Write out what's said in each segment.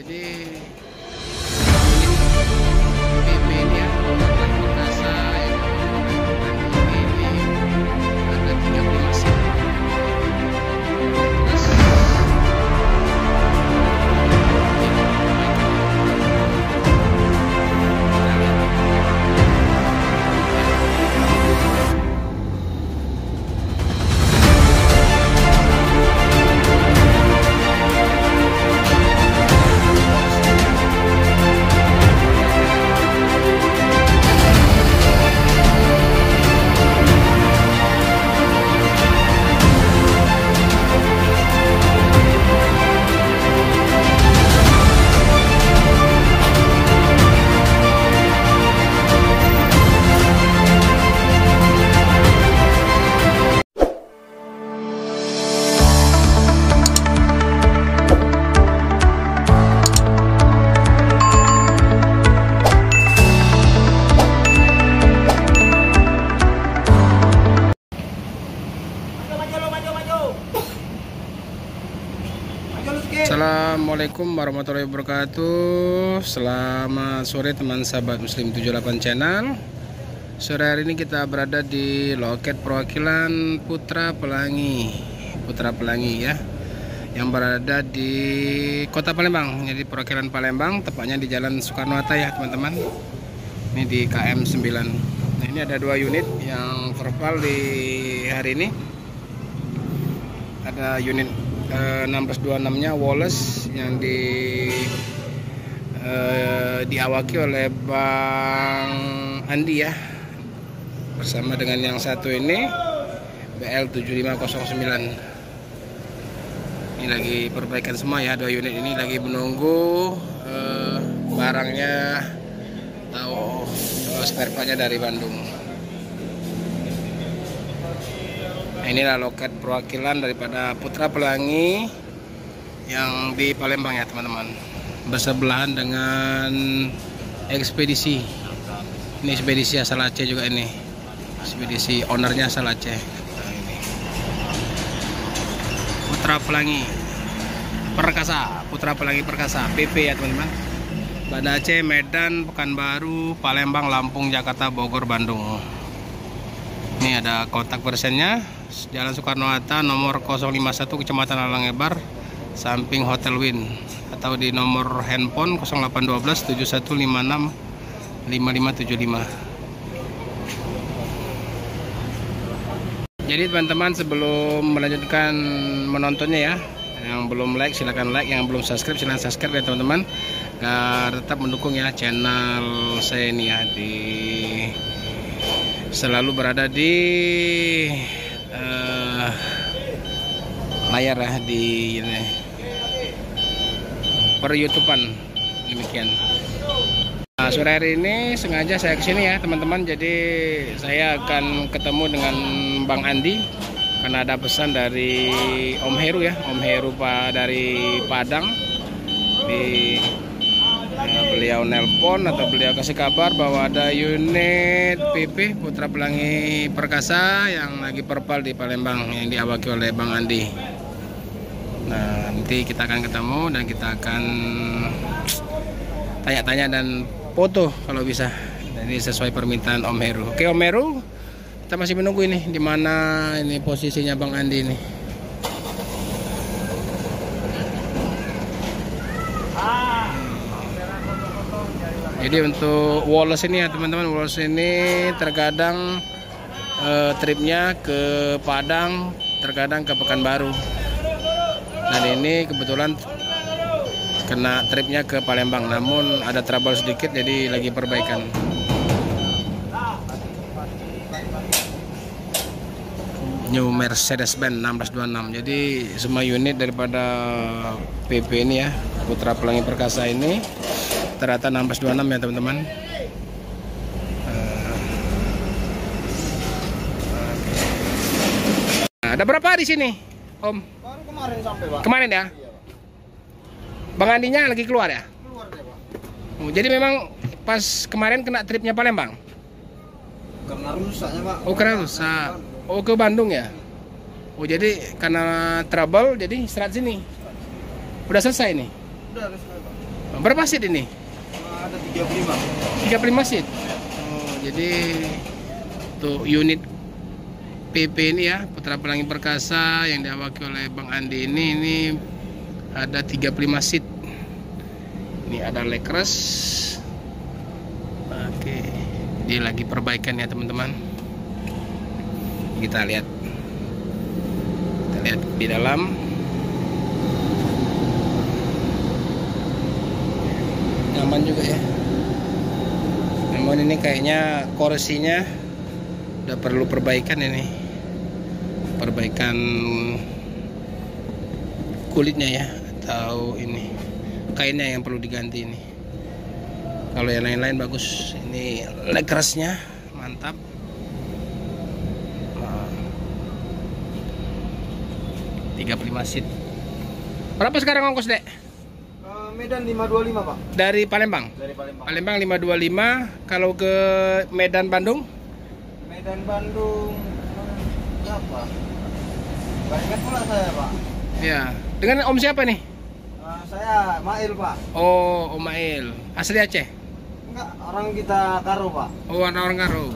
Jadi PP ini ya, perkasa yang ini ada 35 set. Terus Assalamualaikum warahmatullahi wabarakatuh. Selamat sore teman sahabat Muslim 78 channel. Sore hari ini kita berada di loket perwakilan Putra Pelangi ya, yang berada di Kota Palembang. Jadi perwakilan Palembang, tepatnya di Jalan Soekarno-Hatta ya teman-teman. Ini di KM 9. Nah, ini ada 2 unit yang verbal di hari ini. Ada unit 1626 nya Wallace yang diawaki oleh Bang Andi ya, bersama dengan yang satu ini BL 7509. Ini lagi perbaikan semua ya, 2 unit ini lagi menunggu barangnya atau spare partnya dari Bandung. Inilah loket perwakilan daripada Putra Pelangi yang di Palembang ya teman-teman, bersebelahan dengan ekspedisi. Ini ekspedisi asal Aceh juga, ini ekspedisi ownernya asal Aceh. Nah, ini Putra Pelangi Perkasa, Putra Pelangi Perkasa PP ya teman-teman. Banda Aceh, Medan, Pekanbaru, Palembang, Lampung, Jakarta, Bogor, Bandung. Ini ada kontak persennya, Jalan Soekarno-Hatta nomor 051 Kecamatan Alangebar, samping Hotel Win, atau di nomor handphone 0812 7156 5575. Jadi teman-teman, sebelum melanjutkan menontonnya ya, yang belum like silahkan like, yang belum subscribe silahkan subscribe ya teman-teman, agar tetap mendukung ya channel saya ini ya, selalu berada di layar ya, di per YouTubean demikian. Nah, sore hari ini sengaja saya kesini ya teman-teman, jadi saya akan ketemu dengan Bang Andi karena ada pesan dari Om Heru ya, Om Heru dari Padang. Beliau nelpon atau beliau kasih kabar bahwa ada unit PP Putra Pelangi Perkasa yang lagi perpal di Palembang yang diawaki oleh Bang Andi. Nah, nanti kita akan ketemu dan kita akan tanya-tanya dan foto kalau bisa. Jadi sesuai permintaan Om Heru. Oke Om Heru, kita masih menunggu ini di mana ini posisinya Bang Andi ini. Jadi untuk Wallace ini ya teman-teman, Wallace ini terkadang tripnya ke Padang, terkadang ke Pekanbaru. Dan ini kebetulan kena tripnya ke Palembang, namun ada trouble sedikit jadi lagi perbaikan. New Mercedes-Benz 1626. Jadi semua unit daripada PP ini ya, Putra Pelangi Perkasa ini rata 1626 ya teman-teman. Nah, ada berapa di sini, Om? Baru kemarin sampai, Pak. Kemarin ya? Iya, Pak. Bang Andinya lagi keluar ya? Keluar deh, Pak. Oh, jadi memang pas kemarin kena tripnya Palembang? Karena rusaknya, Pak. Oh, karena rusak. Oh, ke Bandung ya? Oh, jadi karena trouble jadi istirahat sini. Udah selesai nih? Udah selesai, Pak. Berapa seat ini? Ada 35. 35 seat. Oh, jadi tuh unit PP ini ya, Putra Pelangi Perkasa yang diawaki oleh Bang Andi ini ada 35 seat. Ini ada leg rest. Oke, dia lagi perbaikan ya teman-teman. Kita lihat di dalam. Nyaman juga ya. Namun ini kayaknya kursinya udah perlu perbaikan ini. Perbaikan kulitnya ya, atau ini kainnya yang perlu diganti ini. Kalau yang lain-lain bagus. Ini leg restnya mantap. Nah, 35 seat. Berapa sekarang ongkos, Dek? Medan 525, Pak. Dari Palembang? Dari Palembang. Palembang 525. Kalau ke Medan Bandung? Medan Bandung berapa? Gak ingat pula saya, Pak. Ya. Dengan Om siapa nih? Saya Mail, Pak. Oh, Om Mail. Asli Aceh? Enggak, orang kita Karo, Pak. Oh, orang Karo.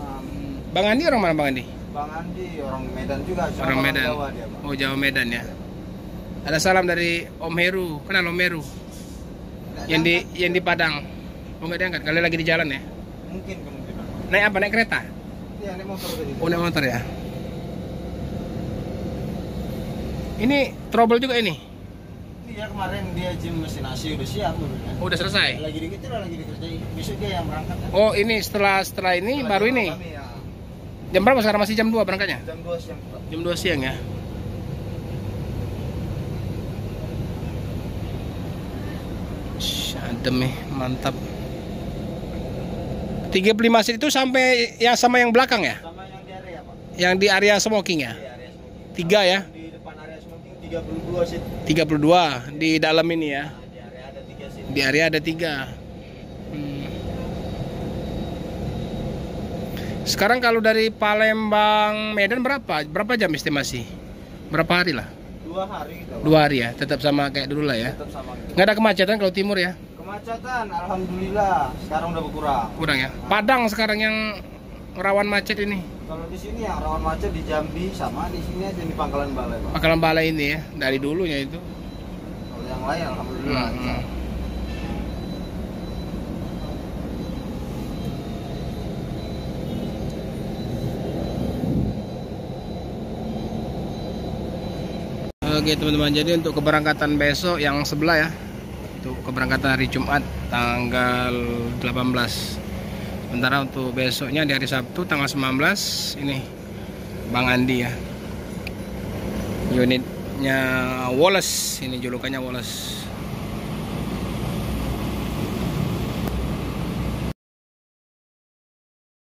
Bang Andi orang mana, Bang Andi? Bang Andi orang Medan juga. Orang Medan. Jawa dia, Pak. Oh, Jawa Medan ya. Ada salam dari Om Heru. Kenal Om Heru? Yang di Padang. Oh, nggak diangkat. Kali lagi di jalan ya? Mungkin kemungkinan. Naik apa? Naik kereta? Iya, naik motor tadi. Oh, naik motor ya. Ini trouble juga ini. Iya, kemarin dia gym mesin AC udah siap udah. Oh, udah selesai. Lagi dikit lah, lagi dikerjain. Besok dia yang berangkat kan. Oh, ini setelah ini baru ini. Kami, ya. Jam berapa sekarang? Masih jam 2 berangkatnya? Jam 2 siang, Pak. Jam 2 siang ya. Adem nih, mantap. 35 seat itu sampai yang sama yang belakang ya? Sama yang di area, Pak. Yang di area smoking ya? Di area smoking. 3 ya? Di depan area smoking 32 seat. 32 di dalam ini ya. Di area ada 3 seat. Di area ada 3. Sekarang kalau dari Palembang Medan berapa jam estimasi? Berapa hari lah? 2 hari gitu, Pak. 2 hari ya, tetap sama kayak dulu lah ya. Tetap sama gitu. Nggak ada kemacetan kalau timur ya? Kemacetan alhamdulillah sekarang udah berkurang. Kurang ya. Padang sekarang yang rawan macet ini. Kalau di sini yang rawan macet di Jambi sama di sini aja di Pangkalan Balai, Pak. Pangkalan Balai ini ya, dari dulunya itu. Kalau yang lain alhamdulillah. Oke teman-teman, jadi untuk keberangkatan besok yang sebelah ya, untuk keberangkatan hari Jumat tanggal 18. Sementara untuk besoknya di hari Sabtu tanggal 19 ini Bang Andi ya, unitnya Wallace, ini julukannya Wallace.